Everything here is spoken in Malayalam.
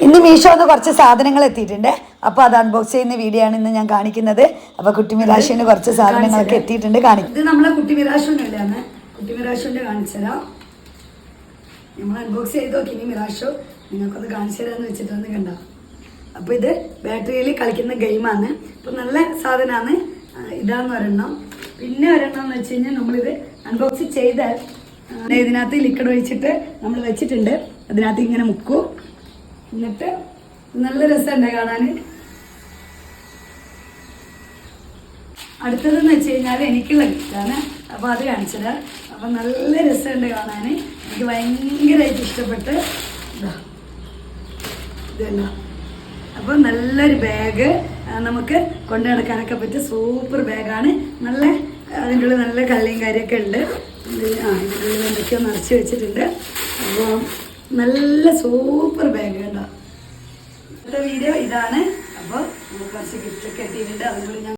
ഇന്ന് മീഷോന്ന് കുറച്ച് സാധനങ്ങൾ എത്തിയിട്ടുണ്ട്. അപ്പോൾ അത് അൺബോക്സ് ചെയ്യുന്ന വീഡിയോ ആണ് ഇന്ന് ഞാൻ കാണിക്കുന്നത്. അപ്പോൾ കുട്ടി മിറാഷിന് കുറച്ച് സാധനങ്ങളൊക്കെ എത്തിയിട്ടുണ്ട്. കാണിക്കും. ഇത് നമ്മളെ കുട്ടി മിറാഷിൻ്റെ ഇല്ലാന്ന് കുട്ടി മിറാഷിൻ്റെ കാണിച്ചു തരാം. നമ്മൾ അൺബോക്സ് ചെയ്ത് നോക്കി. ഇനി മിറാഷോ നിങ്ങൾക്കൊന്ന് കാണിച്ചു തരാമെന്ന് വെച്ചിട്ടൊന്ന് കണ്ട. അപ്പോൾ ഇത് ബാറ്ററിയിൽ കളിക്കുന്ന ഗെയിമാണ്. അപ്പോൾ നല്ല സാധനമാണ്. ഇതാന്ന് ഒരെണ്ണം. പിന്നെ ഒരെണ്ണം എന്ന് വെച്ച് കഴിഞ്ഞാൽ നമ്മളിത് അൺബോക്സ് ചെയ്താൽ ഇതിനകത്ത് ലിക്വിഡ് ഒഴിച്ചിട്ട് നമ്മൾ വെച്ചിട്ടുണ്ട്. അതിനകത്ത് ഇങ്ങനെ മുക്കൂ. എന്നിട്ട് നല്ല രസമുണ്ട് കാണാൻ. അടുത്തതെന്ന് വെച്ച് കഴിഞ്ഞാൽ എനിക്കുള്ള ഗിഫ്റ്റാണ്. അപ്പോൾ അത് കാണിച്ചത്. അപ്പം നല്ല രസമുണ്ട് കാണാൻ. എനിക്ക് ഭയങ്കരമായിട്ട് ഇഷ്ടപ്പെട്ട് ഇതല്ല. അപ്പോൾ നല്ലൊരു ബാഗ് നമുക്ക് കൊണ്ടു നടക്കാനൊക്കെ പറ്റിയ സൂപ്പർ ബാഗാണ്. നല്ല അതിൻ്റെ ഉള്ളിൽ നല്ല കല്ലും കാര്യമൊക്കെ ഉണ്ട്. ഇതിൻ്റെ ഉള്ളിൽ എന്തൊക്കെയോ നിറച്ച് വെച്ചിട്ടുണ്ട്. അപ്പോൾ നല്ല സൂപ്പർ ബാഗ് കേട്ടോ. അടുത്ത വീഡിയോ ഇതാണ്. അപ്പോൾ നമുക്ക് കുറച്ച് ഗിഫ്റ്റൊക്കെ എത്തിയിട്ടുണ്ട്. അതുകൊണ്ട് ഞാൻ